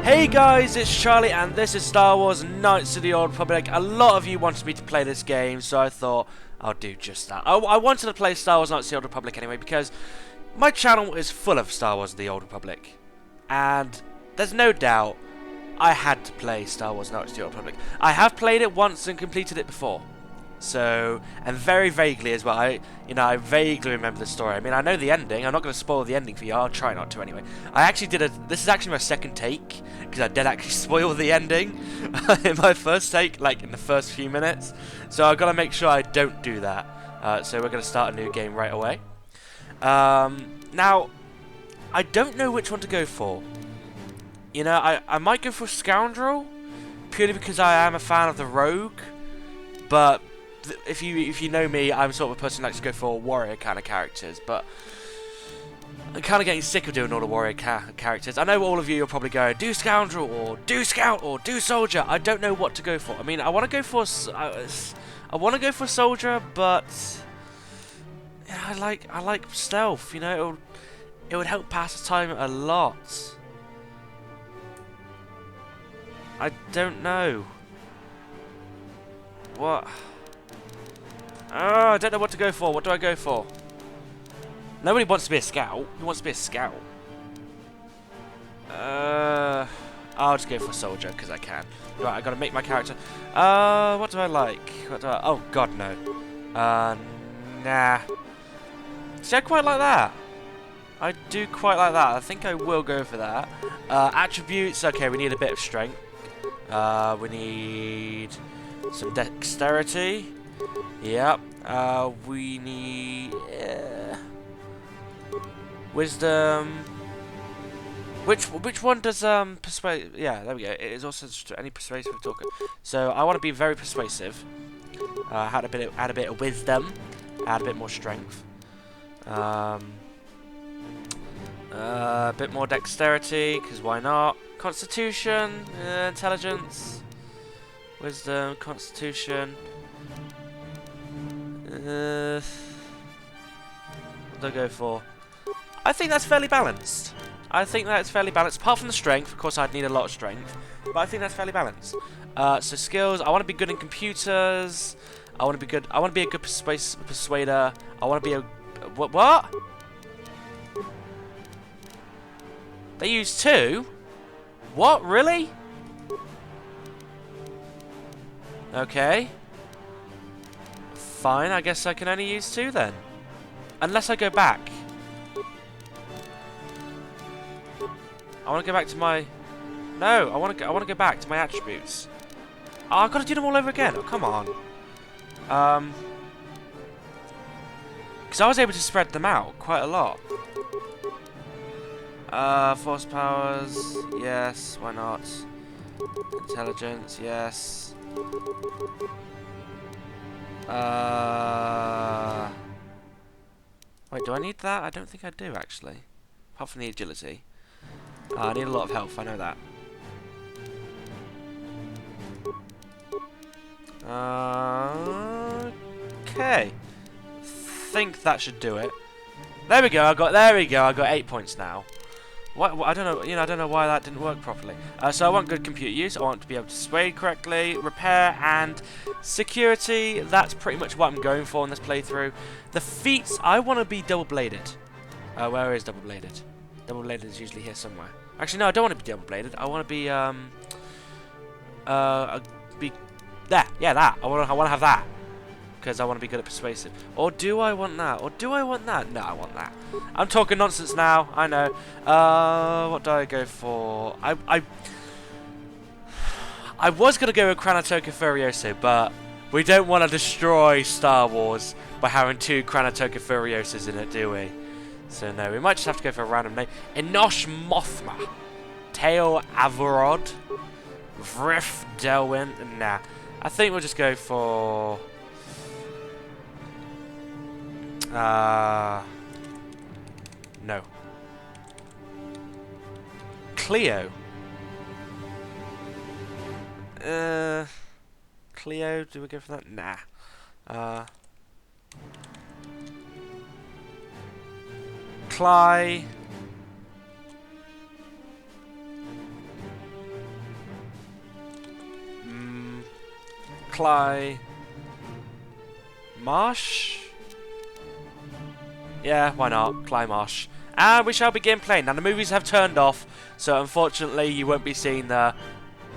Hey guys, it's Charlie and this is Star Wars Knights of the Old Republic. A lot of you wanted me to play this game, so I thought I'll do just that. I wanted to play Star Wars Knights of the Old Republic anyway because my channel is full of Star Wars The Old Republic. And there's no doubt I had to play Star Wars Knights of the Old Republic. I have played it once and completed it before. So, and very vaguely as well, I vaguely remember the story. I mean, I know the ending. I'm not going to spoil the ending for you. I'll try not to anyway. This is actually my second take, because I did actually spoil the ending in my first take, like in the first few minutes. So I've got to make sure I don't do that. So we're going to start a new game right away. Now, I don't know which one to go for. You know, I might go for Scoundrel, purely because I am a fan of the Rogue, but if you know me, I'm sort of a person who likes to go for warrior kind of characters, but I'm kind of getting sick of doing all the warrior characters. I know all of you are probably going, do Scoundrel, or do Scout, or do Soldier. I don't know what to go for. I mean, I want to go for Soldier, but yeah, I like stealth. You know, it would help pass the time a lot. I don't know. What? Oh, I don't know what to go for. What do I go for? Nobody wants to be a scout. Who wants to be a scout? I'll just go for soldier because I can. Right, I gotta make my character. What do I like? Oh God, no. Nah. See, I quite like that. I do quite like that. I think I will go for that. Attributes. Okay, we need a bit of strength. We need some dexterity. Yep. We need wisdom. Which one does persuade? Yeah, there we go. It is also any persuasive talker. So I want to be very persuasive. Add a bit of wisdom. Add a bit more strength. A bit more dexterity, because why not? Constitution, intelligence, wisdom, constitution. What do I go for? I think that's fairly balanced. Apart from the strength, of course, I'd need a lot of strength, but I think that's fairly balanced. So skills. I want to be good in computers. I want to be good. I want to be a good persuader. I want to be a what? They use 2? What? Really? Okay. Fine, I guess I can only use 2 then. Unless I go back. I want to go back to my... No, I want to go back to my attributes. Oh, I've got to do them all over again. Oh, come on. Because I was able to spread them out quite a lot. Force powers, yes, why not? Intelligence, yes. Wait, do I need that? I don't think I do, actually. Apart from the agility. I need a lot of health, I know that. Okay. Think that should do it. There we go, I got 8 points now. What, I don't know, I don't know why that didn't work properly. So I want good computer use, I want to be able to persuade correctly, repair, and security. That's pretty much what I'm going for in this playthrough. The feats, I want to be double-bladed. Where is double-bladed? Double-bladed is usually here somewhere. Actually, no, I don't want to be double-bladed. I want to be, there, yeah, that. I want to have that. Because I want to be good at persuasive. Or do I want that? No, I want that. I'm talking nonsense now. I know. What do I go for? I was going to go with Kranitoko Furioso, but we don't want to destroy Star Wars by having 2 Kranitoko Furiosas in it, do we? So no, we might just have to go for a random name. Enosh Mothma. Tail Avarod. Vrif Delwyn. Nah. I think we'll just go for... no. Cleo. Cleo, do we go for that? Nah. Klai. Klai Marsh? Yeah, why not? Klai Marsh. And we shall begin playing. Now the movies have turned off, so unfortunately you won't be seeing the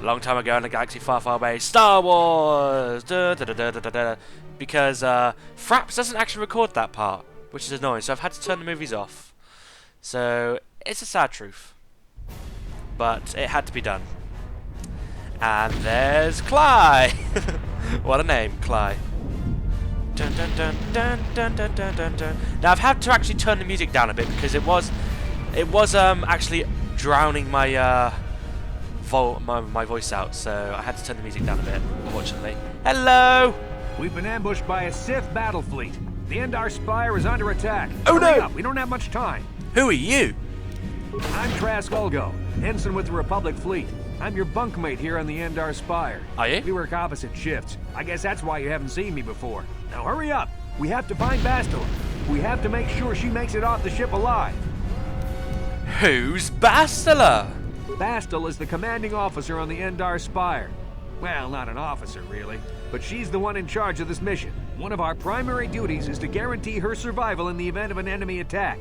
long time ago in a galaxy far, far away Star Wars! Because Fraps doesn't actually record that part, which is annoying, so I've had to turn the movies off. So it's a sad truth. But it had to be done. And there's Klai! What a name, Klai. Dun, dun, dun, dun, dun, dun, dun, dun, dun. Now I've had to actually turn the music down a bit because it was actually drowning my my voice out, so I had to turn the music down a bit, unfortunately. Hello! We've been ambushed by a Sith battle fleet. The Endar Spire is under attack. Oh Hurry no! up, we don't have much time. Who are you? I'm Rakghoul, ensign with the Republic fleet. I'm your bunkmate here on the Endar Spire. Are you? We work opposite shifts. I guess that's why you haven't seen me before. Now hurry up. We have to find Bastila. We have to make sure she makes it off the ship alive. Who's Bastila? Bastila is the commanding officer on the Endar Spire. Well, not an officer, really. But she's the one in charge of this mission. One of our primary duties is to guarantee her survival in the event of an enemy attack.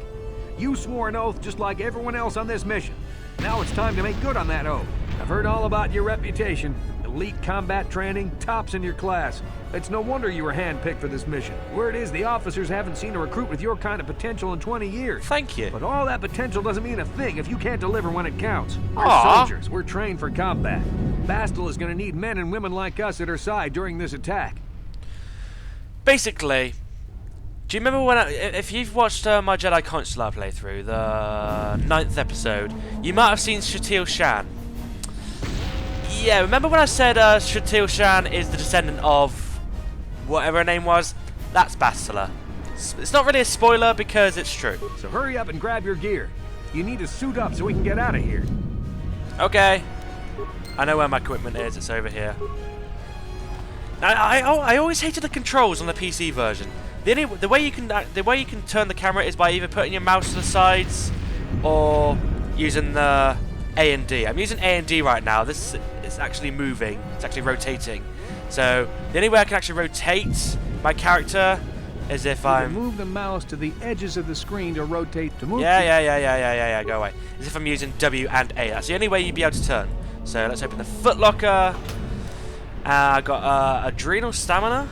You swore an oath just like everyone else on this mission. Now it's time to make good on that oath. I've heard all about your reputation. Elite combat training, tops in your class. It's no wonder you were handpicked for this mission. Word is the officers haven't seen a recruit with your kind of potential in 20 years. Thank you. But all that potential doesn't mean a thing if you can't deliver when it counts. We're Aww. soldiers. We're trained for combat. Bastila is going to need men and women like us at her side during this attack. Basically, do you remember when if you've watched my Jedi Consular playthrough, the 9th episode, you might have seen Shatil Shan. Yeah, remember when I said Shatil Shan is the descendant of whatever her name was? That's Bastila. It's not really a spoiler because it's true. So hurry up and grab your gear. You need to suit up so we can get out of here. Okay. I know where my equipment is. It's over here. Now, I always hated the controls on the PC version. The way you can turn the camera is by either putting your mouse to the sides or using the A and D. I'm using A and D right now. This is actually moving. It's actually rotating. So the only way I can actually rotate my character is if I'm move the mouse to the edges of the screen to rotate to move. Yeah. Go away. As if I'm using W and A. That's the only way you'd be able to turn. So let's open the footlocker. I got adrenal stamina,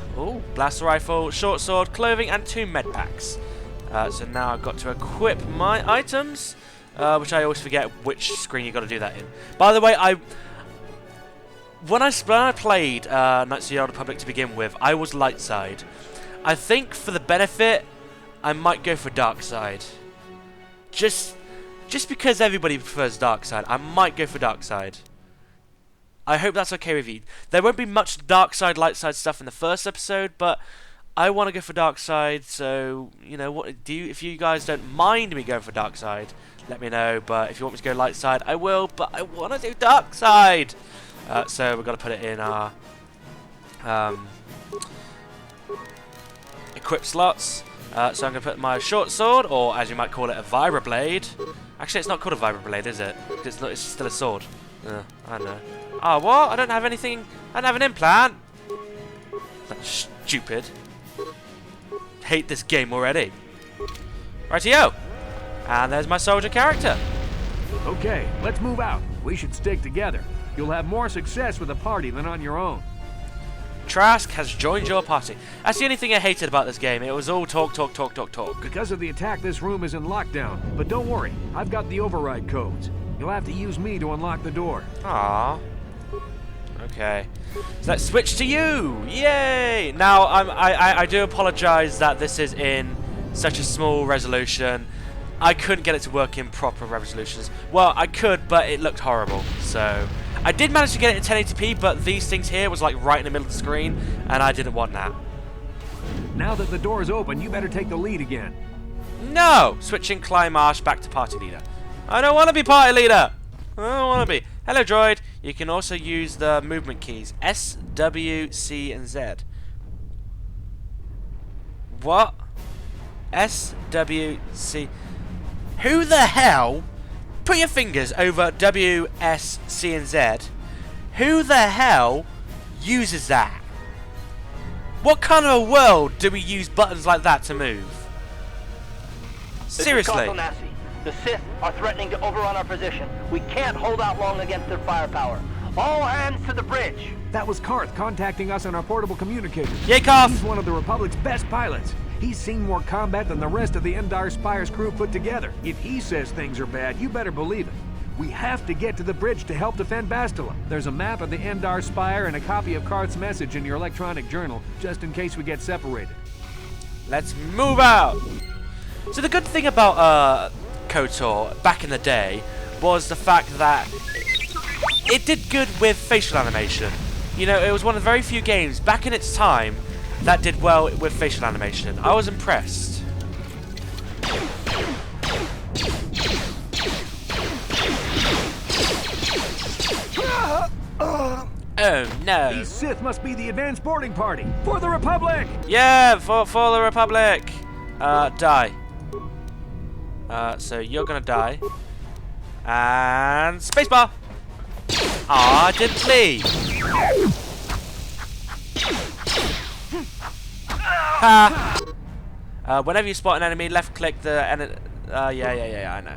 blaster rifle, short sword, clothing, and 2 med packs. So now I've got to equip my items, which I always forget which screen you got to do that in. By the way, when I played Knights of the Old Republic to begin with, I was light side. I think for the benefit, I might go for dark side. Just because everybody prefers dark side, I might go for dark side. I hope that's okay with you. There won't be much dark side, light side stuff in the first episode, but I want to go for dark side. So you know what? If you guys don't mind me going for dark side, let me know. But if you want me to go light side, I will. But I want to do dark side. So we've got to put it in our equip slots. So I'm going to put my short sword, or as you might call it, a vibroblade. Actually, it's not called a vibroblade, is it? It's not. It's still a sword. I don't know. Oh, what? I don't have anything. I don't have an implant. That's stupid. Hate this game already. Rightio. And there's my soldier character. Okay, let's move out. We should stick together. You'll have more success with a party than on your own. Trask has joined your party. That's the only thing I hated about this game. It was all talk. Because of the attack, this room is in lockdown. But don't worry, I've got the override codes. You'll have to use me to unlock the door. Aww. Okay. So let's switch to you. Yay! Now I do apologise that this is in such a small resolution. I couldn't get it to work in proper resolutions. Well, I could, but it looked horrible. So I did manage to get it in 1080p, but these things here was like right in the middle of the screen, and I didn't want that. Now that the door is open, you better take the lead again. No! Switching Klai Marsh back to party leader. I don't want to be party leader! I don't want to be. Hello, droid. You can also use the movement keys. S, W, C, and Z. What? S, W, C. Who the hell? Put your fingers over W, S, C, and Z. Who the hell uses that? What kind of a world do we use buttons like that to move? Seriously. The Sith are threatening to overrun our position. We can't hold out long against their firepower. All hands to the bridge. That was Karth contacting us on our portable communicator. Yay, Karth! He's one of the Republic's best pilots. He's seen more combat than the rest of the Endar Spire's crew put together. If he says things are bad, you better believe it. We have to get to the bridge to help defend Bastila. There's a map of the Endar Spire and a copy of Karth's message in your electronic journal, just in case we get separated. Let's move out! So the good thing about KOTOR back in the day was the fact that it did good with facial animation. You know, it was one of the very few games back in its time that did well with facial animation. I was impressed. Oh no. These Sith must be the advanced boarding party. For the Republic! Yeah, for the Republic. Die. So you're gonna die. And spacebar. Ah, I didn't leave. Ha. Whenever you spot an enemy, left click the yeah, I know.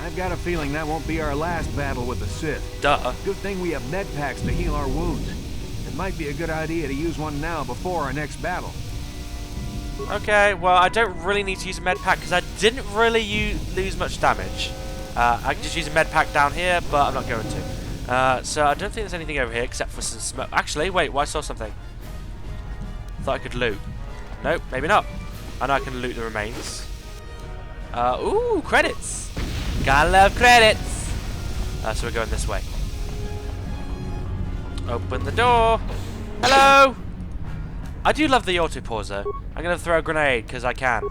I've got a feeling that won't be our last battle with the Sith. Duh. Good thing we have med packs to heal our wounds. It might be a good idea to use one now before our next battle. Okay, well, I don't really need to use a med pack because I didn't really lose much damage. I can just use a med pack down here, but I'm not going to. So I don't think there's anything over here except for some smoke. Actually, wait, I saw something. Thought I could loot. Nope, maybe not. I know I can loot the remains. Ooh, credits. Gotta love credits. So we're going this way. Open the door. Hello. I do love the auto pause though. I'm gonna throw a grenade because I can.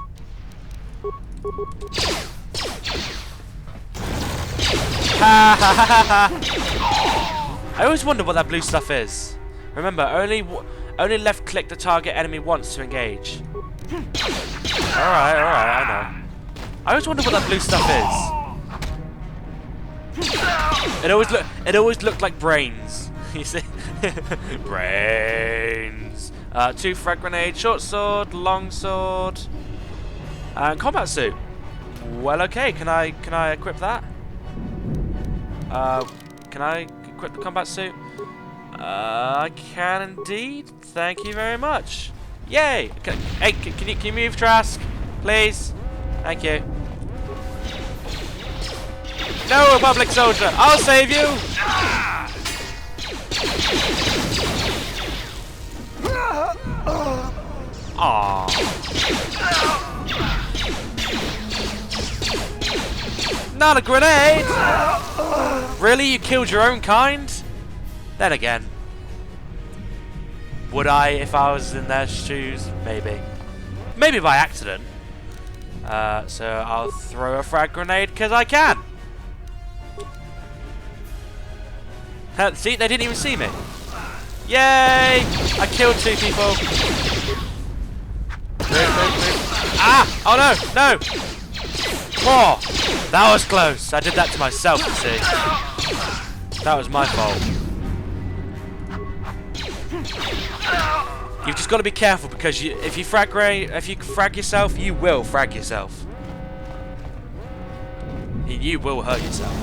Ha ha ha ha! I always wonder what that blue stuff is. Remember, only left click the target enemy once to engage. Alright, I know. I always wonder what that blue stuff is. It always looked like brains. You see? Brains. 2 frag grenades, short sword, long sword, and combat suit. Well, okay. Can I equip that? Can I equip the combat suit? I can indeed. Thank you very much. Yay! Hey, can you move, Trask, please? Thank you. No, Republic soldier! I'll save you! Aww. Not a grenade! Really? You killed your own kind? Then again. Would I if I was in their shoes? Maybe. Maybe by accident. So I'll throw a frag grenade because I can. See, they didn't even see me. Yay! I killed 2 people. Ah! Oh no! No! Oh! That was close. I did that to myself, you see. That was my fault. You've just got to be careful because if you frag yourself, you will frag yourself. You will hurt yourself.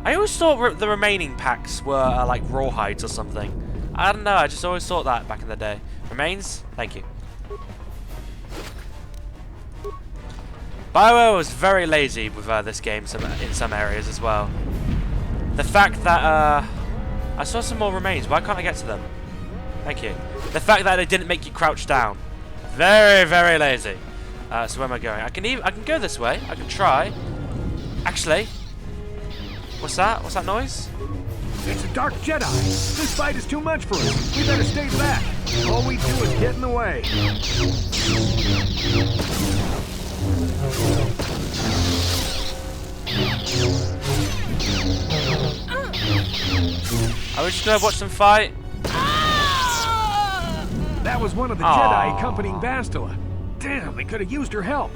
I always thought the remaining packs were like rawhides or something. I don't know, I just always thought that back in the day. Remains? Thank you. BioWare was very lazy with this game in some areas as well. The fact that I saw some more remains. Why can't I get to them? Thank you. The fact that they didn't make you crouch down. Very, very lazy. So where am I going? I can go this way. I can try. Actually, what's that? What's that noise? It's a dark Jedi. This fight is too much for us. We better stay back. All we do is get in the way. Are we just gonna watch them fight? That was one of the Jedi accompanying Bastila. Damn, they could have used her help.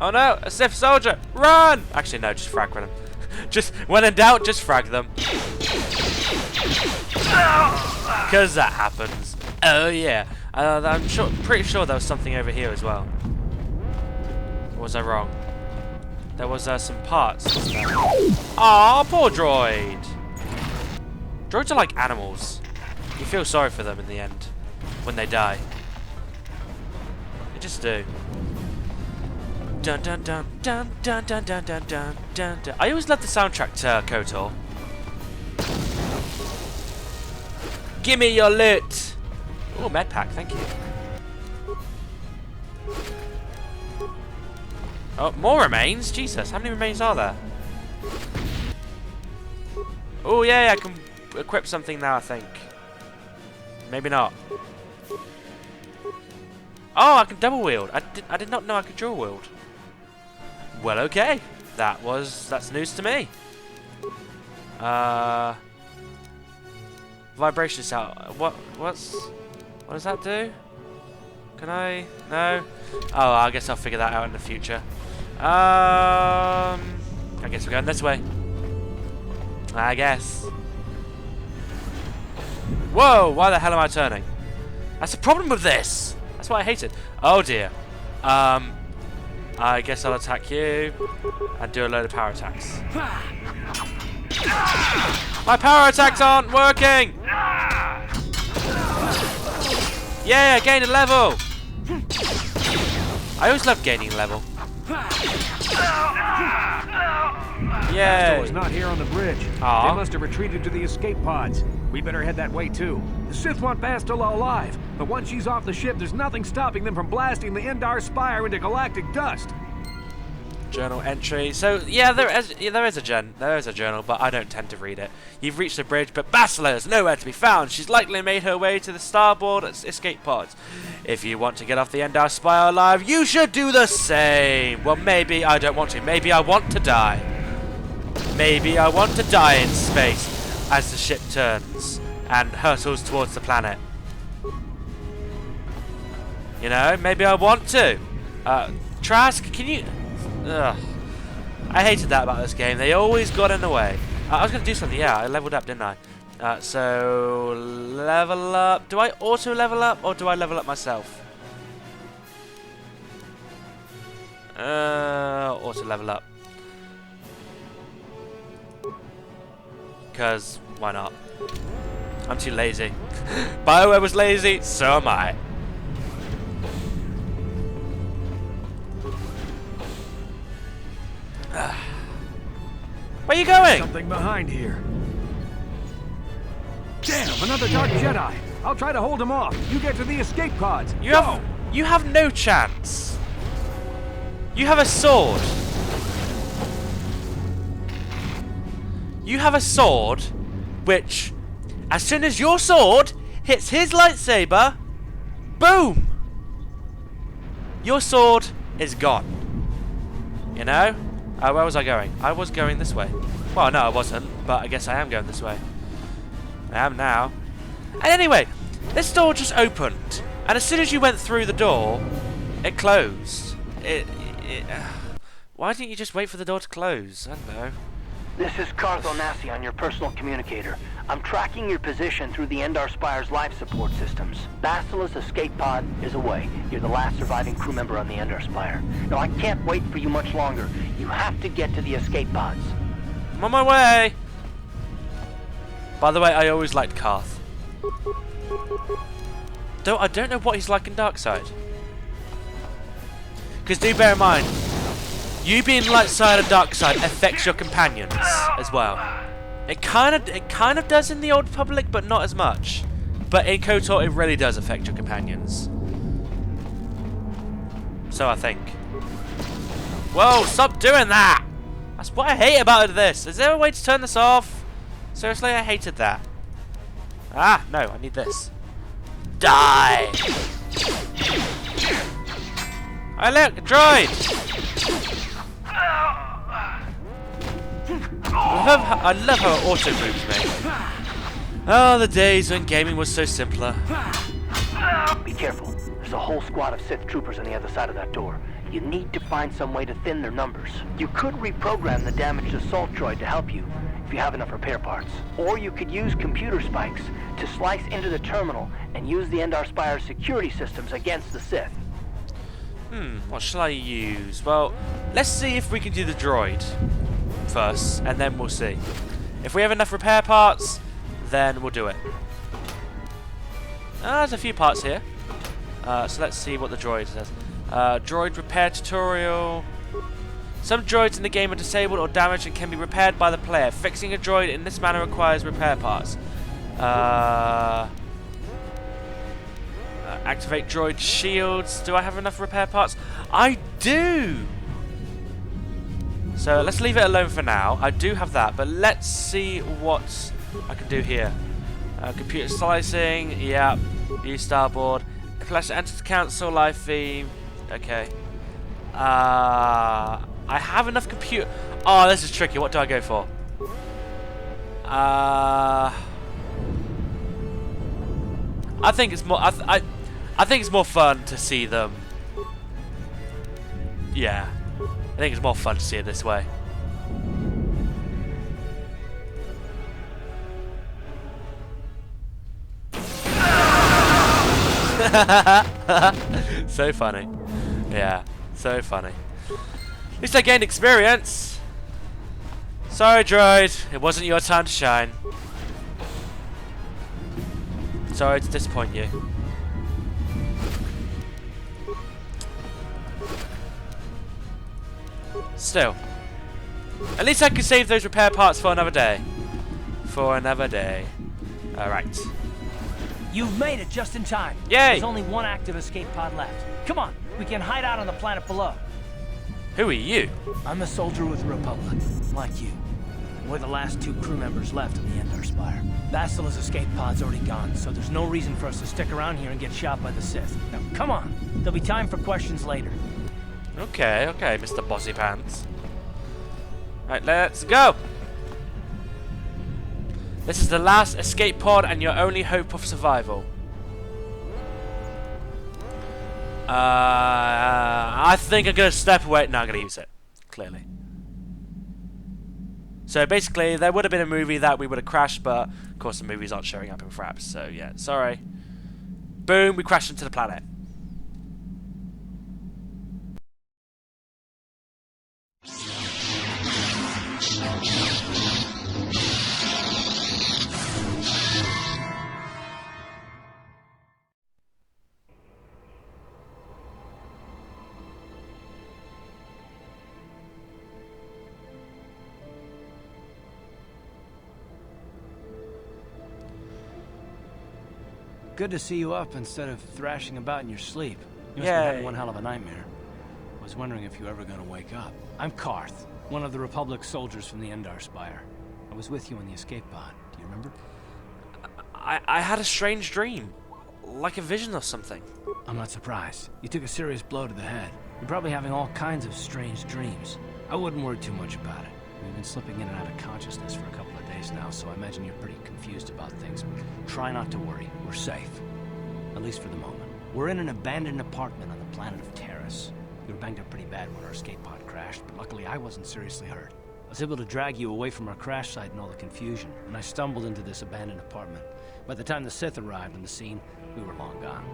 Oh no, a Sith soldier! Run! Actually, no, just frag them. Just when in doubt, just frag them. Because that happens. Oh yeah. I'm pretty sure there was something over here as well. Or was I wrong? There was some parts. Aw, poor droid. Droids are like animals. You feel sorry for them in the end when they die. They just do. Dun dun dun dun dun dun dun dun dun dun dun. I always love the soundtrack to KOTOR. Give me your loot! Oh, med pack, thank you. Oh, more remains? Jesus, how many remains are there? Oh, yeah, I can equip something now, I think. Maybe not. Oh, I can double wield. I did not know I could dual wield. Well, okay. That's news to me. Vibration sound. What does that do? Can I? No. Oh, I guess I'll figure that out in the future. I guess we're going this way. I guess. Whoa! Why the hell am I turning? That's the problem with this. That's why I hate it. Oh dear. I guess I'll attack you and do a load of power attacks. My power attacks aren't working! Yeah, I gained a level! I always love gaining a level. Yeah. Is not here on the bridge. Aww. They must have retreated to the escape pods. We better head that way too. The Sith want Bastila alive, but once she's off the ship, there's nothing stopping them from blasting the Endar Spire into galactic dust. Journal entry. So yeah, there is a journal, but I don't tend to read it. You've reached the bridge, but Bastila is nowhere to be found. She's likely made her way to the starboard escape pods. If you want to get off the Endar Spire alive, you should do the same. Well, maybe I don't want to. Maybe I want to die. Maybe I want to die in space as the ship turns and hurtles towards the planet. You know, maybe I want to. Trask, can you... Ugh. I hated that about this game. They always got in the way. I was going to do something. Yeah, I leveled up, didn't I? So, level up. Do I auto level up or do I level up myself? Auto level up. Because, why not? I'm too lazy. BioWare was lazy, so am I. Where are you going? Something behind here. Damn, another Dark Jedi. I'll try to hold him off. You get to the escape pods. You have no chance. You have a sword. You have a sword, which, as soon as your sword hits his lightsaber, boom! Your sword is gone. You know? Where was I going? I was going this way. Well, no, I wasn't, but I guess I am going this way. I am now. And anyway, this door just opened, and as soon as you went through the door, it closed. Why didn't you just wait for the door to close? I don't know. This is Cartho Nassi on your personal communicator. I'm tracking your position through the Endar Spire's life support systems. Bastila's escape pod is away. You're the last surviving crew member on the Endar Spire. Now, I can't wait for you much longer. You have to get to the escape pods. I'm on my way! By the way, I always liked Carth. Though I don't know what he's like in Darkside. Because do bear in mind, you being light side and dark side affects your companions as well. It kind of does in the Old Republic, but not as much. But in KOTOR, it really does affect your companions. So I think. Whoa! Stop doing that! That's what I hate about this. Is there a way to turn this off? Seriously, I hated that. Ah, no, I need this. Die! Hey, look, a droid! I love how it auto moves me. Oh, the days when gaming was so simpler. Be careful. There's a whole squad of Sith troopers on the other side of that door. You need to find some way to thin their numbers. You could reprogram the damaged assault droid to help you. if you have enough repair parts. Or you could use computer spikes to slice into the terminal and use the Endar Spire's security systems against the Sith. What shall I use? Well, let's see if we can do the droid first, and then we'll see. If we have enough repair parts, then we'll do it. There's a few parts here. So let's see what the droid says. Droid repair tutorial. Some droids in the game are disabled or damaged and can be repaired by the player. Fixing a droid in this manner requires repair parts. Activate droid shields. Do I have enough repair parts? I do! So let's leave it alone for now. I do have that, but let's see what I can do here. Computer slicing, yeah. Use starboard. Flash enter to cancel live feed. Okay. I have enough computer. Oh, this is tricky. What do I go for? I think it's more. I think it's more fun to see them. Yeah, I think it's more fun to see it this way. So funny. Yeah, so funny. At least I gained experience. Sorry, droid. It wasn't your time to shine. Sorry to disappoint you. Still. At least I can save those repair parts for another day. For another day. Alright. You've made it just in time. Yay! There's only one active escape pod left. Come on, we can hide out on the planet below. Who are you? I'm a soldier with the Republic, like you. We're the last 2 crew members left in the Endar Spire. Bastila's escape pod's already gone, so there's no reason for us to stick around here and get shot by the Sith. Now, come on. There'll be time for questions later. Okay, okay, Mr. Bossy Pants. Right, let's go! This is the last escape pod and your only hope of survival. I think I'm going to step away. No, I'm going to use it. Clearly. So basically, there would have been a movie that we would have crashed, but of course the movies aren't showing up in Fraps. So yeah, sorry. Boom, we crashed into the planet. Good to see you up instead of thrashing about in your sleep. You must be having one hell of a nightmare. I was wondering if you were ever going to wake up. I'm Karth, one of the Republic soldiers from the Endar Spire. I was with you in the escape pod. Do you remember? I had a strange dream. Like a vision or something. I'm not surprised. You took a serious blow to the head. You're probably having all kinds of strange dreams. I wouldn't worry too much about it. We've been slipping in and out of consciousness for a couple of days now, so I imagine you're pretty confused about things. Try not to worry. We're safe. At least for the moment. We're in an abandoned apartment on the planet of Taris. We were banged up pretty bad when our escape pod crashed, but luckily I wasn't seriously hurt. I was able to drag you away from our crash site and all the confusion, and I stumbled into this abandoned apartment. By the time the Sith arrived on the scene, we were long gone.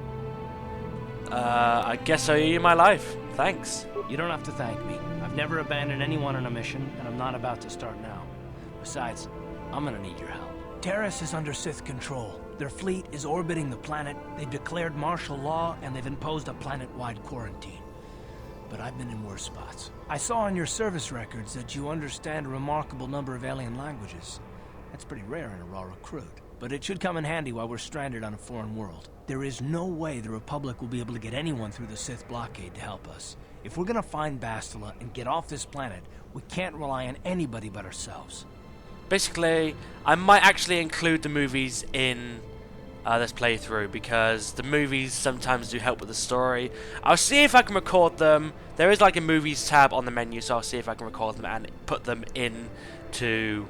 I guess I owe you my life. Thanks. You don't have to thank me. I've never abandoned anyone on a mission, and I'm not about to start now. Besides, I'm gonna need your help. Taris is under Sith control. Their fleet is orbiting the planet, they've declared martial law, and they've imposed a planet-wide quarantine. But I've been in worse spots. I saw on your service records that you understand a remarkable number of alien languages. That's pretty rare in a raw recruit. But it should come in handy while we're stranded on a foreign world. There is no way the Republic will be able to get anyone through the Sith blockade to help us. If we're gonna find Bastila and get off this planet, we can't rely on anybody but ourselves. Basically, I might actually include the movies in this playthrough because the movies sometimes do help with the story. I'll see if I can record them. There is like a movies tab on the menu, so I'll see if I can record them and put them into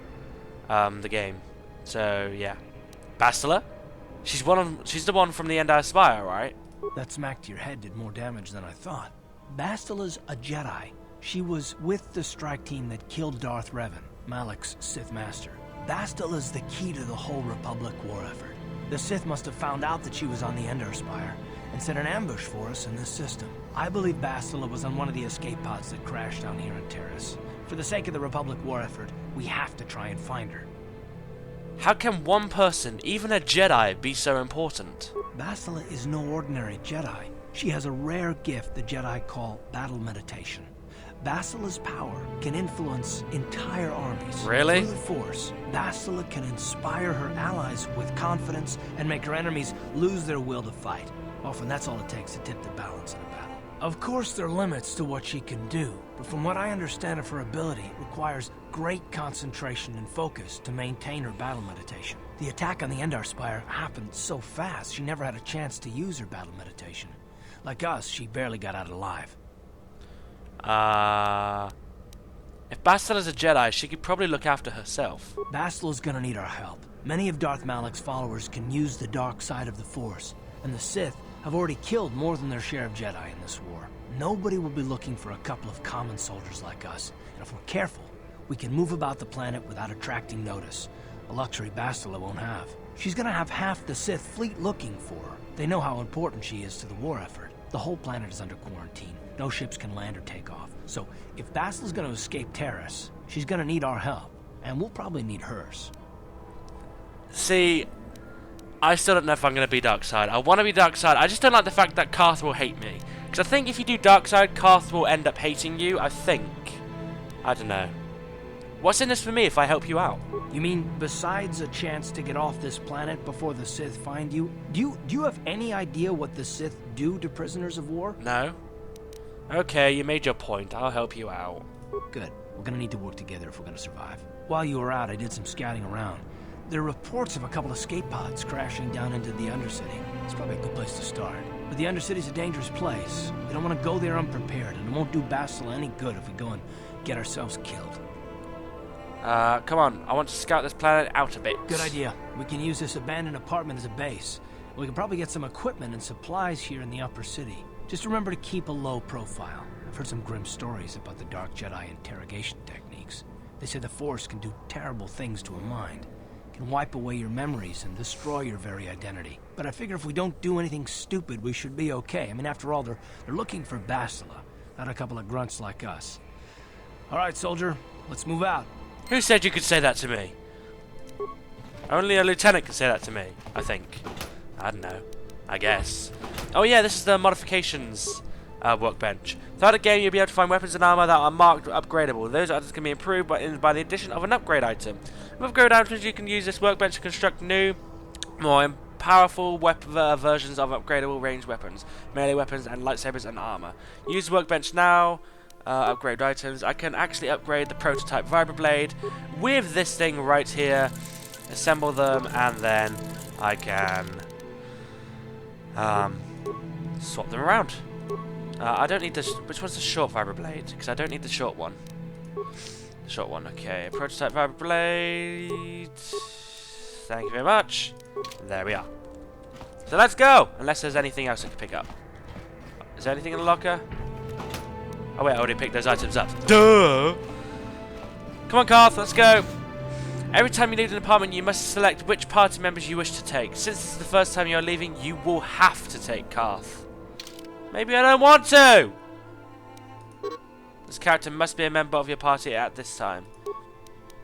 the game. So yeah, Bastila, she's the one from the Endar Spire, right? That smack to your head did more damage than I thought. Bastila's a Jedi. She was with the strike team that killed Darth Revan. Malik's Sith Master. Bastila's the key to the whole Republic war effort. The Sith must have found out that she was on the Endar Spire and set an ambush for us in this system. I believe Bastila was on one of the escape pods that crashed down here in Taris. For the sake of the Republic war effort, we have to try and find her. How can one person, even a Jedi, be so important? Bastila is no ordinary Jedi. She has a rare gift the Jedi call battle meditation. Bastila's power can influence entire armies. Really? Through the Force, Bastila can inspire her allies with confidence and make her enemies lose their will to fight. Often that's all it takes to tip the balance in a battle. Of course there are limits to what she can do, but from what I understand of her ability, it requires great concentration and focus to maintain her battle meditation. The attack on the Endar Spire happened so fast, she never had a chance to use her battle meditation. Like us, she barely got out alive. If Bastila's a Jedi, she could probably look after herself. Bastila's gonna need our help. Many of Darth Malik's followers can use the dark side of the Force, and the Sith have already killed more than their share of Jedi in this war. Nobody will be looking for a couple of common soldiers like us, and if we're careful, we can move about the planet without attracting notice, a luxury Bastila won't have. She's gonna have half the Sith fleet looking for her. They know how important she is to the war effort. The whole planet is under quarantine. No ships can land or take off. So, if Bastila's gonna escape Taris, she's gonna need our help, and we'll probably need hers. See, I still don't know if I'm going to be dark side. I want to be dark side. I just don't like the fact that Karth will hate me. Because I think if you do dark side, Karth will end up hating you. I think. I don't know. What's in this for me if I help you out? You mean besides a chance to get off this planet before the Sith find you? Do you have any idea what the Sith do to prisoners of war? No. Okay, you made your point. I'll help you out. Good. We're gonna need to work together if we're gonna survive. While you were out, I did some scouting around. There are reports of a couple escape pods crashing down into the Undercity. It's probably a good place to start. But the Undercity's a dangerous place. We don't want to go there unprepared, and it won't do Bastila any good if we go and get ourselves killed. Come on. I want to scout this planet out a bit. Good idea. We can use this abandoned apartment as a base. We can probably get some equipment and supplies here in the upper city. Just remember to keep a low profile. I've heard some grim stories about the Dark Jedi interrogation techniques. They say the Force can do terrible things to a mind. Can wipe away your memories and destroy your very identity. But I figure if we don't do anything stupid, we should be okay. I mean, after all, they're looking for Bastila, not a couple of grunts like us. All right, soldier, let's move out. Who said you could say that to me? Only a lieutenant can say that to me, I think. I don't know. I guess. Oh yeah, this is the modifications workbench. Throughout the game, you'll be able to find weapons and armor that are marked upgradable. Those items can be improved by the addition of an upgrade item. With upgrade items, you can use this workbench to construct new, more powerful versions of upgradable ranged weapons, melee weapons, and lightsabers and armor. Use the workbench now. Upgrade items. I can actually upgrade the prototype vibroblade with this thing right here. Assemble them, and then I can swap them around. I don't need this. Which one's the short vibroblade? Because I don't need the short one. The short one, okay. Prototype vibroblade. Thank you very much. There we are. So let's go! Unless there's anything else I can pick up. Is there anything in the locker? Oh wait, I already picked those items up. Duh! Come on, Karth, let's go! Every time you leave an apartment, you must select which party members you wish to take. Since this is the first time you're leaving, you will have to take Karth. Maybe I don't want to! This character must be a member of your party at this time.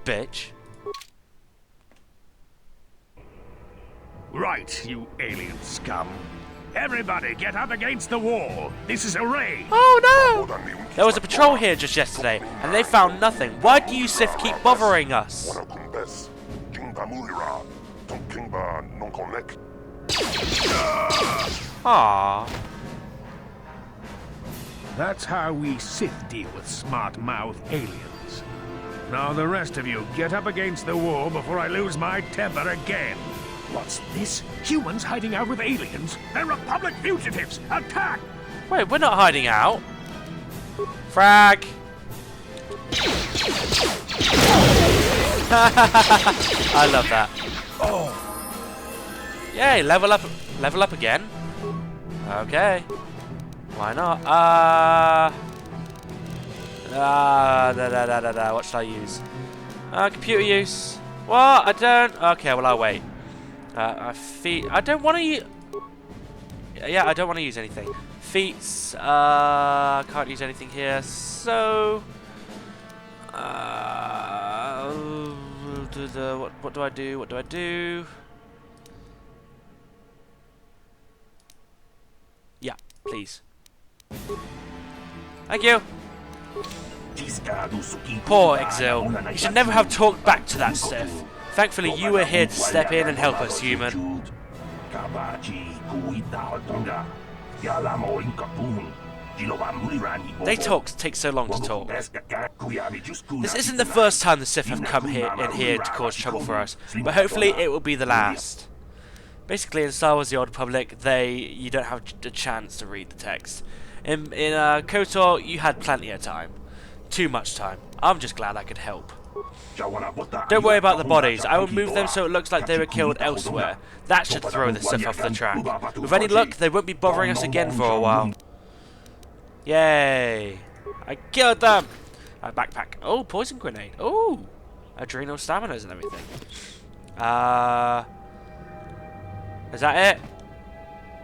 Bitch. Right, you alien scum. Everybody get up against the wall. This is a raid. Oh no! There was a patrol here just yesterday, and they found nothing. Why do you Sith keep bothering us? Aww. That's how we Sith deal with smart-mouthed aliens. Now the rest of you, get up against the wall before I lose my temper again. What's this? Humans hiding out with aliens? They're Republic fugitives! Attack! Wait, we're not hiding out. Frag! I love that. Oh! Yay, level up again. Okay. Why not? What should I use? Computer use. What? I don't. Okay, well I'll wait. Feet. I don't want to use. Yeah, I don't want to use anything. Feats. Can't use anything here. So. What do I do? What do I do? Yeah, please. Thank you. Poor Exil. You should never have talked back to that Sith. Thankfully, you were here to step in and help us, human. They take so long to talk. This isn't the first time the Sith have come here to cause trouble for us, but hopefully it will be the last. Basically, in Star Wars: The Old Republic, you don't have a chance to read the text. In KOTOR, you had plenty of time. Too much time. I'm just glad I could help. Don't worry about the bodies. I will move them so it looks like they were killed elsewhere. That should throw the Sith off the track. With any luck, they won't be bothering us again for a while. Yay! I killed them! Backpack. Oh, poison grenade. Oh! Adrenal staminas and everything. Is that it?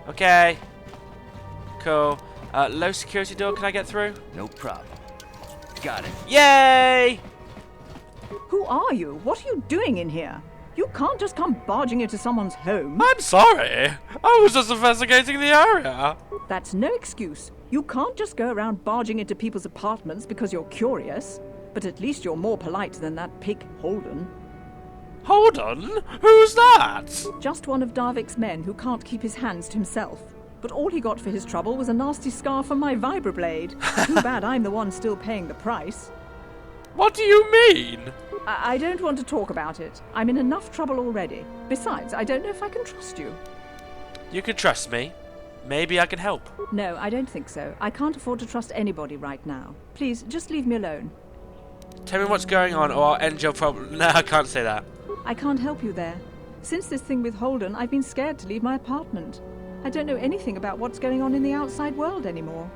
Okay. Cool. Low security door, can I get through? No problem. Got it. Yay! Who are you? What are you doing in here? You can't just come barging into someone's home. I'm sorry. I was just investigating the area. That's no excuse. You can't just go around barging into people's apartments because you're curious. But at least you're more polite than that pig Holden. Holden? Who's that? Just one of Darvik's men who can't keep his hands to himself. But all he got for his trouble was a nasty scar from my vibroblade. Too bad I'm the one still paying the price. What do you mean? I don't want to talk about it. I'm in enough trouble already. Besides, I don't know if I can trust you. You can trust me. Maybe I can help. No, I don't think so. I can't afford to trust anybody right now. Please, just leave me alone. Tell me what's going on or I'll end your problem. No, I can't say that. I can't help you there. Since this thing with Holden, I've been scared to leave my apartment. I don't know anything about what's going on in the outside world anymore.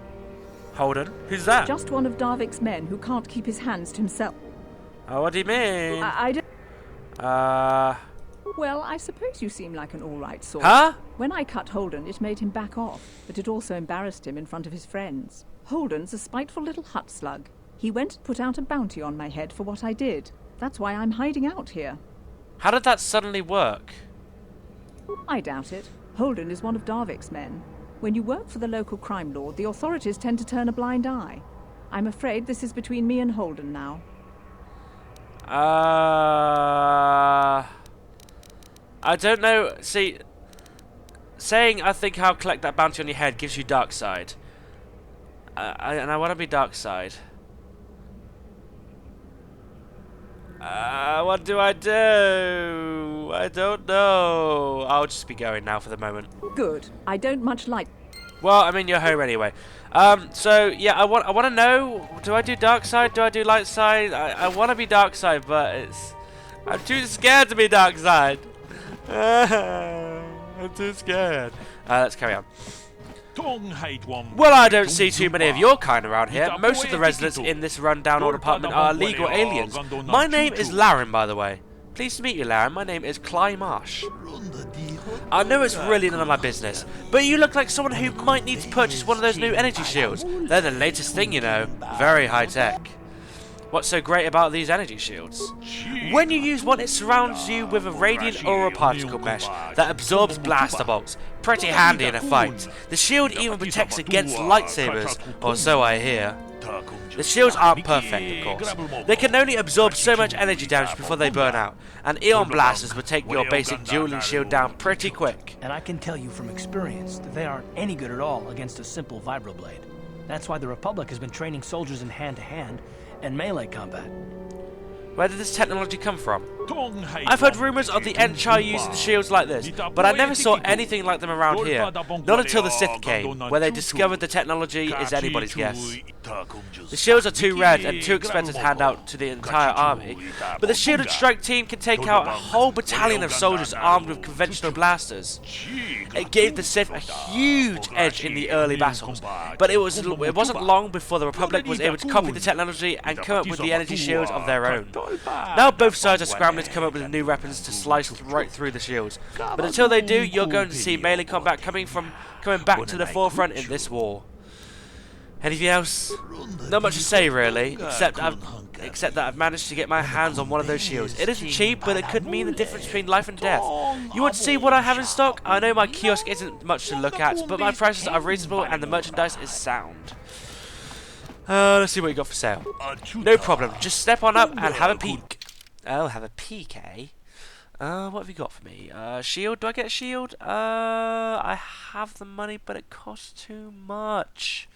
Holden? Who's that? Just one of Darvik's men who can't keep his hands to himself. Oh, what do you mean? I don't... Well, I suppose you seem like an all-right sort. Huh? When I cut Holden, it made him back off, but it also embarrassed him in front of his friends. Holden's a spiteful little hut slug. He went and put out a bounty on my head for what I did. That's why I'm hiding out here. How did that suddenly work? I doubt it. Holden is one of Darvik's men. When you work for the local crime lord, the authorities tend to turn a blind eye. I'm afraid this is between me and Holden now. I don't know. See, saying I think I'll collect that bounty on your head gives you dark side. And I want to be dark side. What do I do? I don't know. I'll just be going now for the moment. Good. I don't much like... Well, I'm in your home anyway. So yeah, I want to know. Do I do dark side? Do I do light side? I want to be dark side, but I'm too scared to be dark side. I'm too scared. Let's carry on. Well, I don't see too many of your kind around here. Most of the residents in this rundown old apartment are legal aliens. My name is Laren, by the way. Pleased to meet you, Laren. My name is Klai Marsh. I know it's really none of my business, but you look like someone who might need to purchase one of those new energy shields. They're the latest thing, you know. Very high tech. What's so great about these energy shields? When you use one, it surrounds you with a radiant aura particle mesh that absorbs blaster bolts. Pretty handy in a fight. The shield even protects against lightsabers, or so I hear. The shields aren't perfect, of course. They can only absorb so much energy damage before they burn out, and Eon blasters would take your basic dueling shield down pretty quick. And I can tell you from experience that they aren't any good at all against a simple vibroblade. That's why the Republic has been training soldiers in hand-to-hand and melee combat. Where did this technology come from? I've heard rumours of the Empire using shields like this, but I never saw anything like them around here. Not until the Sith came, where they discovered the technology is anybody's guess. The shields are too rare and too expensive to hand out to the entire army, but the shielded strike team can take out a whole battalion of soldiers armed with conventional blasters. It gave the Sith a huge edge in the early battles, but it wasn't long before the Republic was able to copy the technology and come up with the energy shields of their own. Now both sides are scrambling to come up with new weapons to slice right through the shields, but until they do, you're going to see melee combat coming back to the forefront in this war. Anything else? Not much to say really, except that I've managed to get my hands on one of those shields. It isn't cheap, but it could mean the difference between life and death. You want to see what I have in stock? I know my kiosk isn't much to look at, but my prices are reasonable and the merchandise is sound. Let's see what you got for sale. No problem, just step on up and have a peek. Oh, have a peek, eh? What have you got for me? Shield? Do I get a shield? I have the money, but it costs too much.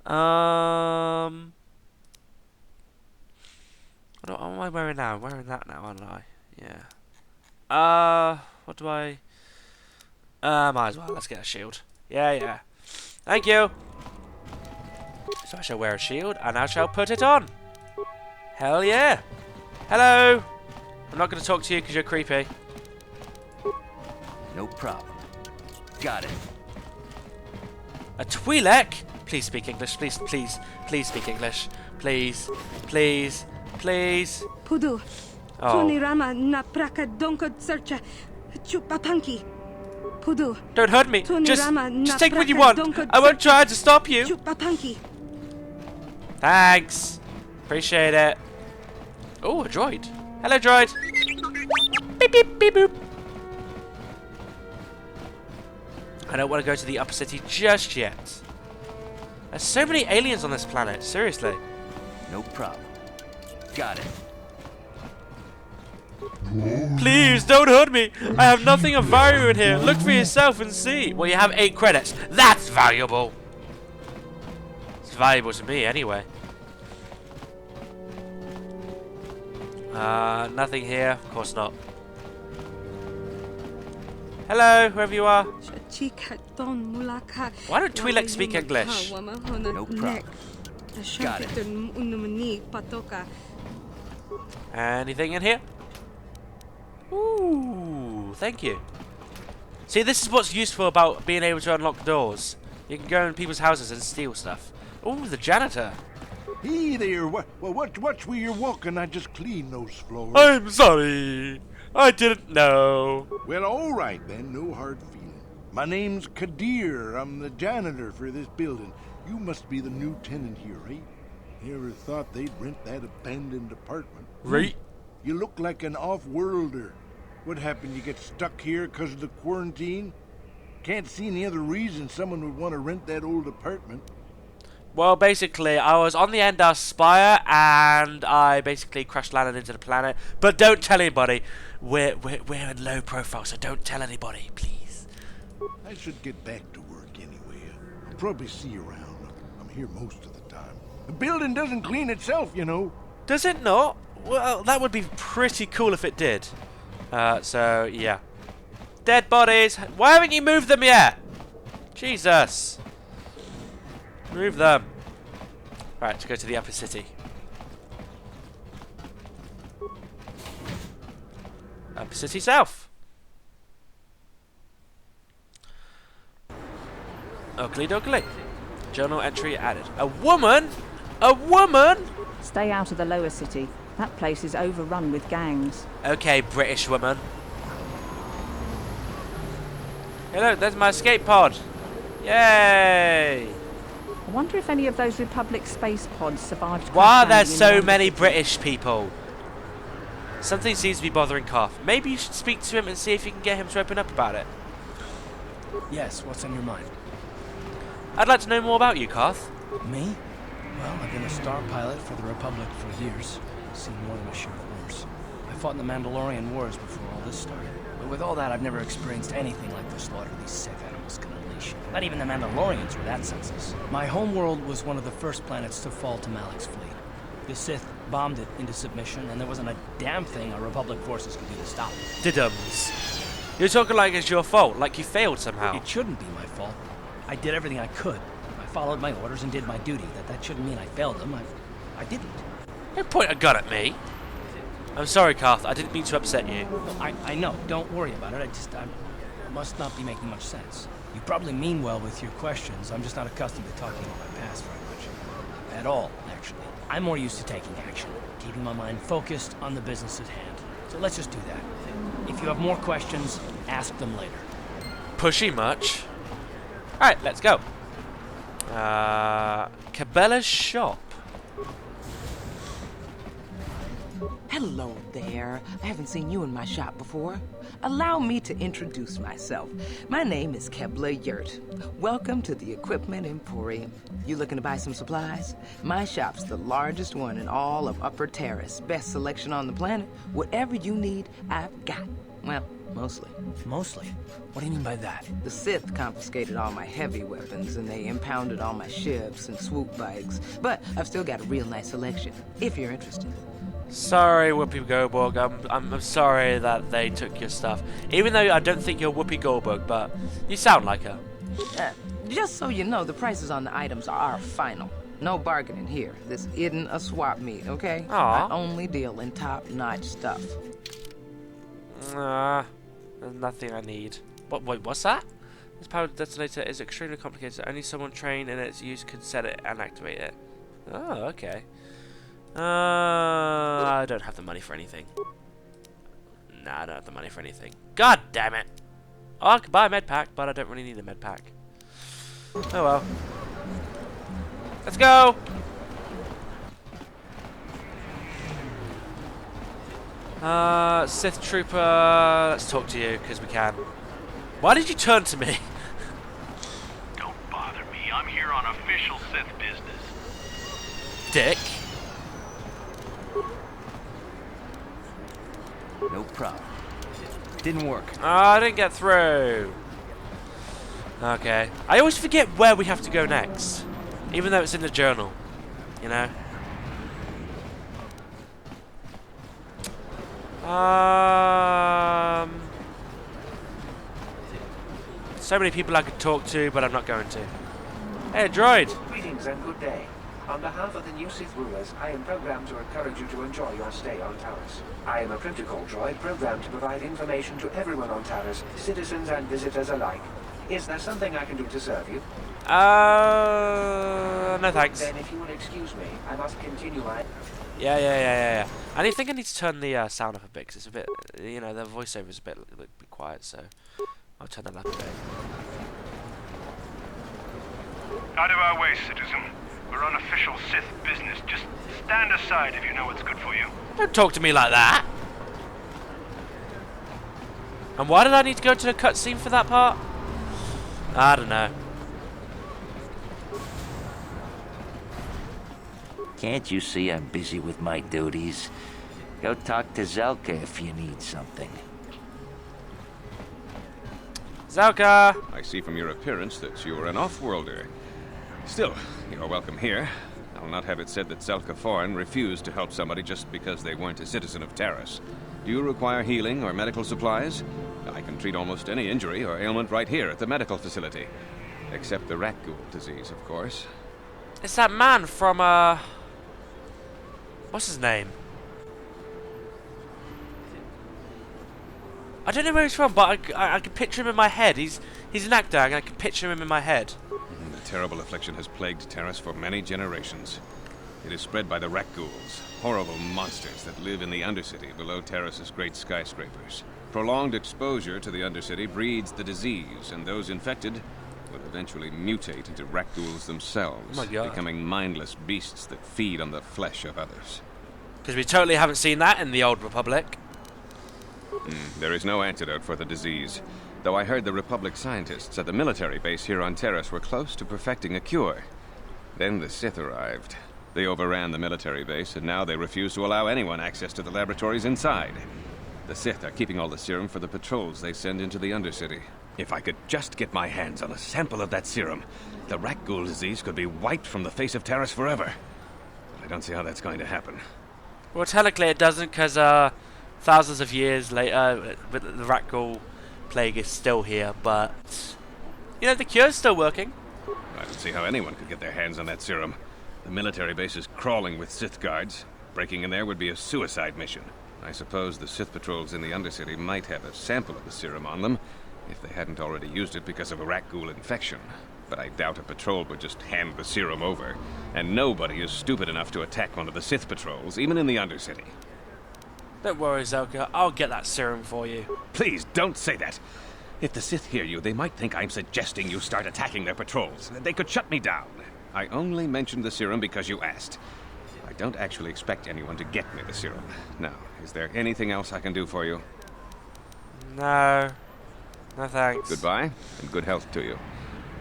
What am I wearing now? I'm wearing that now, aren't I? Yeah. What do I... might as well. Let's get a shield. Yeah. Thank you. So I shall wear a shield, and I shall put it on. Hell yeah. Hello. I'm not going to talk to you because you're creepy. No problem. Got it. A Twi'lek? Please speak English. Please speak English. Please. Pudu. Oh. Rama na praka donko searcha. Chupapanki. Pudu. Don't hurt me. Just take what you want. I won't try to stop you. Chupapanki. Thanks. Appreciate it. Oh, a droid. Hello, droid. Beep, beep, beep, boop. I don't want to go to the upper city just yet. There's so many aliens on this planet, seriously. No problem. Got it. Please, don't hurt me. I have nothing of value in here. Look for yourself and see. Well, you have 8 credits. That's valuable. It's valuable to me, anyway. Nothing here. Of course not. Hello, whoever you are. Why don't Twi'lek speak English? No problem. Got it. Anything in here? Ooh, thank you. See, this is what's useful about being able to unlock doors. You can go in people's houses and steal stuff. Ooh, the janitor. Hey there, watch where you're walking. I just cleaned those floors. I'm sorry. I didn't know. Well, all right then, no hard feeling. My name's Kadir. I'm the janitor for this building. You must be the new tenant here, eh? Never thought they'd rent that abandoned apartment. Right. You look like an off-worlder. What happened? You get stuck here because of the quarantine? Can't see any other reason someone would want to rent that old apartment. Well, basically, I was on the Endar Spire and I basically crash landed into the planet. But don't tell anybody. We're in low profile, so don't tell anybody, please. I should get back to work anyway. I'll probably see you around. I'm here most of the time. The building doesn't clean itself, you know. Does it not? Well, that would be pretty cool if it did. So, yeah. Dead bodies. Why haven't you moved them yet? Jesus. Move them. Right, let's go to the upper city. Upper city south. Ugly doggly. Journal entry added. A woman? A woman? Stay out of the lower city. That place is overrun with gangs. Okay, British woman. Hey look, there's my escape pod. Yay! I wonder if any of those Republic space pods survived. Why are there so many British people? Something seems to be bothering Karth. Maybe you should speak to him and see if you can get him to open up about it. Yes, what's on your mind? I'd like to know more about you, Karth. Me? Well, I've been a star pilot for the Republic for years. Seen more than a share of wars. I fought in the Mandalorian Wars before all this started. But with all that, I've never experienced anything like the slaughter these Sith animals can unleash. Not even the Mandalorians were that senseless. My homeworld was one of the first planets to fall to Malak's fleet. The Sith bombed it into submission, and there wasn't a damn thing our Republic forces could do to stop it. Diddums. You're talking like it's your fault, like you failed somehow. It shouldn't be my fault. I did everything I could. I followed my orders and did my duty. That shouldn't mean I failed them. I didn't. Don't point a gun at me. I'm sorry, Karth. I didn't mean to upset you. I know. Don't worry about it. I must not be making much sense. You probably mean well with your questions. I'm just not accustomed to talking about my past very much. At all, actually. I'm more used to taking action, keeping my mind focused on the business at hand. So let's just do that. If you have more questions, ask them later. Pushy much? Alright, let's go. Cabela's shop. Hello there. I haven't seen you in my shop before. Allow me to introduce myself. My name is Kebla Yurt. Welcome to the Equipment Emporium. You looking to buy some supplies? My shop's the largest one in all of Upper Taris. Best selection on the planet. Whatever you need, I've got. Well, mostly. Mostly? What do you mean by that? The Sith confiscated all my heavy weapons, and they impounded all my ships and swoop bikes. But I've still got a real nice selection, if you're interested. Sorry, Whoopi Goldberg. I'm sorry that they took your stuff. Even though I don't think you're Whoopi Goldberg, but you sound like her. Just so you know, the prices on the items are final. No bargaining here. This isn't a swap meet, okay? Aww. I only deal in top-notch stuff. There's nothing I need. Wait, what's that? This power detonator is extremely complicated. Only someone trained in its use can set it and activate it. Oh, okay. I don't have the money for anything. Nah, I don't have the money for anything. God damn it! Oh, I could buy a med pack, but I don't really need a med pack. Oh well. Let's go! Sith Trooper, let's talk to you, because we can. Why did you turn to me? Don't bother me, I'm here on official Sith business. Dick. No problem. Didn't work. Oh, I didn't get through. Okay. I always forget where we have to go next. Even though it's in the journal. You know? So many people I could talk to, but I'm not going to. Hey, droid! Greetings and good day. On behalf of the new Sith rulers, I am programmed to encourage you to enjoy your stay on Taris. I am a protocol droid programmed to provide information to everyone on Taris, citizens and visitors alike. Is there something I can do to serve you? No thanks. Then if you will excuse me, I must continue my... Yeah. I think I need to turn the sound up a bit, because it's a bit, you know, the voiceover is a bit quiet, so I'll turn that up a bit. Out of our way, citizen. We're on official Sith business. Just stand aside if you know what's good for you. Don't talk to me like that! And why did I need to go to the cutscene for that part? I don't know. Can't you see I'm busy with my duties? Go talk to Zelka if you need something. Zelka! I see from your appearance that you're an off-worlder. Still, you're welcome here. I'll not have it said that Zelka Foreign refused to help somebody just because they weren't a citizen of Taris. Do you require healing or medical supplies? I can treat almost any injury or ailment right here at the medical facility. Except the Rakghoul disease, of course. It's that man from, what's his name? I don't know where he's from, but I can picture him in my head. He's an actor, and I can picture him in my head. The terrible affliction has plagued Taris for many generations. It is spread by the Rakghouls, horrible monsters that live in the Undercity below Taris's great skyscrapers. Prolonged exposure to the Undercity breeds the disease, and those infected will eventually mutate into Rakghouls themselves, Oh my God. becoming mindless beasts that feed on the flesh of others. Because we totally haven't seen that in the Old Republic. There is no antidote for the disease, though I heard the Republic scientists at the military base here on Taris were close to perfecting a cure. Then the Sith arrived. They overran the military base, and now they refuse to allow anyone access to the laboratories inside. The Sith are keeping all the serum for the patrols they send into the Undercity. If I could just get my hands on a sample of that serum, the Rakghoul disease could be wiped from the face of Taris forever. But I don't see how that's going to happen. Well, technically it doesn't, because thousands of years later, the Rakghoul plague is still here, but you know, the cure's still working. I don't see how anyone could get their hands on that serum. The military base is crawling with Sith guards. Breaking in there would be a suicide mission. I suppose the Sith patrols in the Undercity might have a sample of the serum on them, if they hadn't already used it because of a Rakghoul infection. But I doubt a patrol would just hand the serum over. And nobody is stupid enough to attack one of the Sith patrols, even in the Undercity. Don't worry, Zelka. I'll get that serum for you. Please, don't say that. If the Sith hear you, they might think I'm suggesting you start attacking their patrols. They could shut me down. I only mentioned the serum because you asked. I don't actually expect anyone to get me the serum. Now, is there anything else I can do for you? No. No thanks. Goodbye, and good health to you.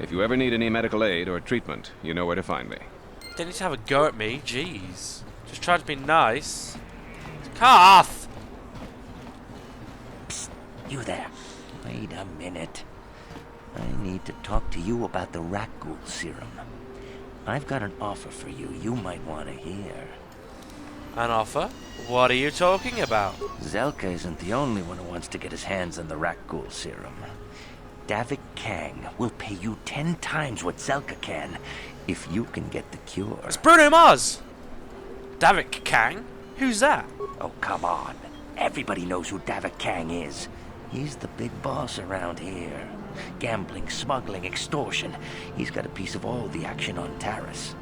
If you ever need any medical aid or treatment, you know where to find me. Don't need to have a go at me, jeez. Just try to be nice. Carth! Psst, you there. Wait a minute. I need to talk to you about the Rakghoul serum. I've got an offer for you might want to hear. An offer? What are you talking about? Zelka isn't the only one who wants to get his hands on the Rakghoul serum. Davik Kang will pay you 10 times what Zelka can if you can get the cure. It's Bruno Mars! Davik Kang? Who's that? Oh, come on. Everybody knows who Davik Kang is. He's the big boss around here. Gambling, smuggling, extortion. He's got a piece of all the action on Taris.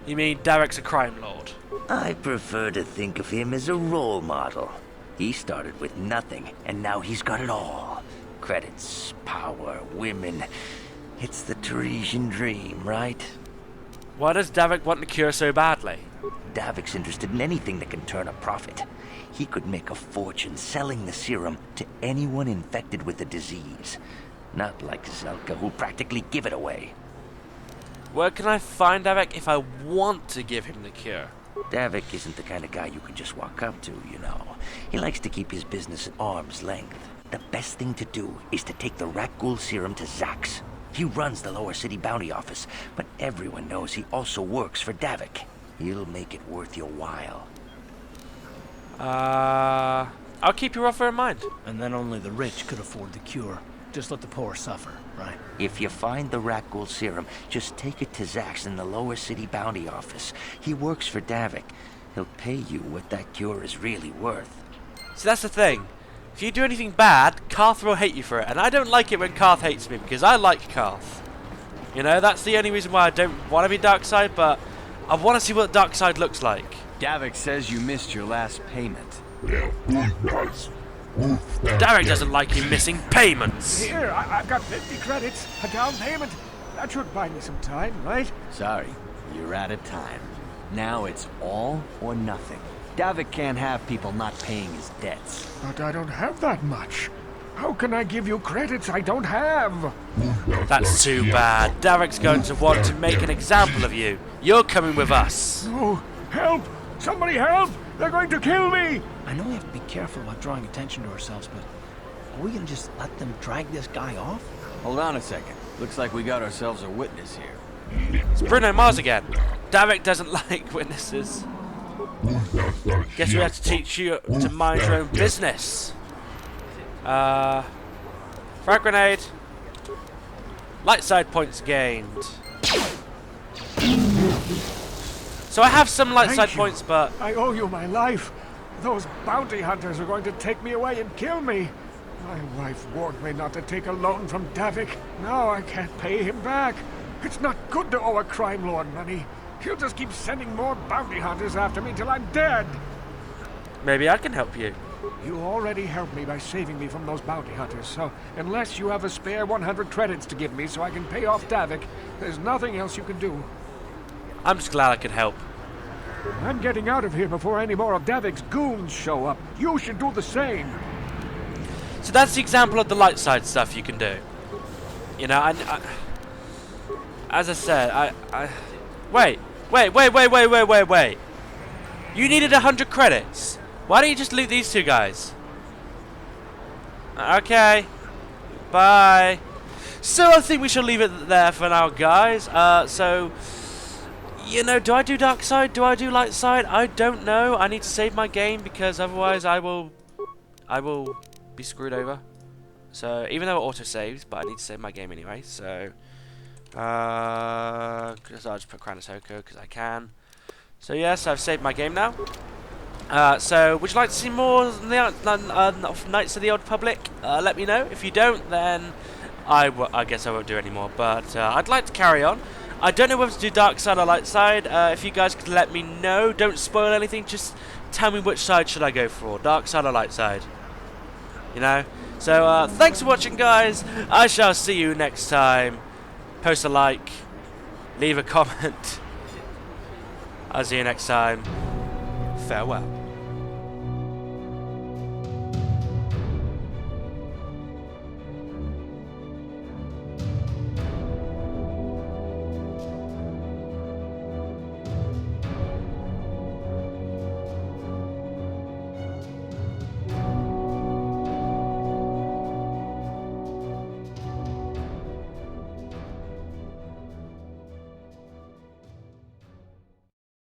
You mean Davik's a crime lord? I prefer to think of him as a role model. He started with nothing, and now he's got it all. Credits, power, women. It's the Tarisian dream, right? Why does Davik want the cure so badly? Davik's interested in anything that can turn a profit. He could make a fortune selling the serum to anyone infected with the disease. Not like Zelka, who'll practically give it away. Where can I find Davik if I want to give him the cure? Davik isn't the kind of guy you can just walk up to, you know. He likes to keep his business at arm's length. The best thing to do is to take the Rakghoul serum to Zax. He runs the Lower City Bounty Office, but everyone knows he also works for Davik. He'll make it worth your while. I'll keep your offer in mind. And then only the rich could afford the cure. Just let the poor suffer, right? If you find the Rakghoul serum, just take it to Zax in the Lower City Bounty Office. He works for Davik. He'll pay you what that cure is really worth. So that's the thing. If you do anything bad, Karth will hate you for it. And I don't like it when Karth hates me, because I like Karth. You know, that's the only reason why I don't want to be Darkside, but I want to see what Darkside looks like. Davik says you missed your last payment. Davik doesn't like you missing payments. Here, I've got 50 credits, a down payment. That should buy me some time, right? Sorry, you're out of time. Now it's all or nothing. Davik can't have people not paying his debts. But I don't have that much. How can I give you credits I don't have? That's too bad. Davik's going to want to make an example of you. You're coming with us. Oh, help! Somebody help! They're going to kill me! I know we have to be careful about drawing attention to ourselves, but are we gonna just let them drag this guy off? Hold on a second. Looks like we got ourselves a witness here. It's Bruno Mars again. Davik doesn't like witnesses. Guess we have to teach you to mind your own business. Frag grenade. Light side points gained. So I have some light side points, but I owe you my life. Those bounty hunters are going to take me away and kill me. My wife warned me not to take a loan from Davik. Now I can't pay him back. It's not good to owe a crime lord money. He'll just keep sending more bounty hunters after me till I'm dead. Maybe I can help you. You already helped me by saving me from those bounty hunters, so unless you have a spare 100 credits to give me so I can pay off Davik, there's nothing else you can do. I'm just glad I could help. I'm getting out of here before any more of Davik's goons show up. You should do the same. So that's the example of the light side stuff you can do. You know, as I said, Wait. You needed 100 credits. Why don't you just loot these two guys? Okay. Bye. So I think we shall leave it there for now, guys. So You know, do I do dark side? Do I do light side? I don't know. I need to save my game because otherwise I will be screwed over. So even though it auto saves, but I need to save my game anyway. So I'll just put Kranitoko because I can. So yes, I've saved my game now. So would you like to see more of Knights of the Old Republic? Let me know. If you don't, then I guess I won't do any more. But I'd like to carry on. I don't know whether to do dark side or light side. If you guys could let me know, don't spoil anything. Just tell me which side should I go for, dark side or light side. You know. So thanks for watching, guys. I shall see you next time. Post a like, leave a comment. I'll see you next time. Farewell.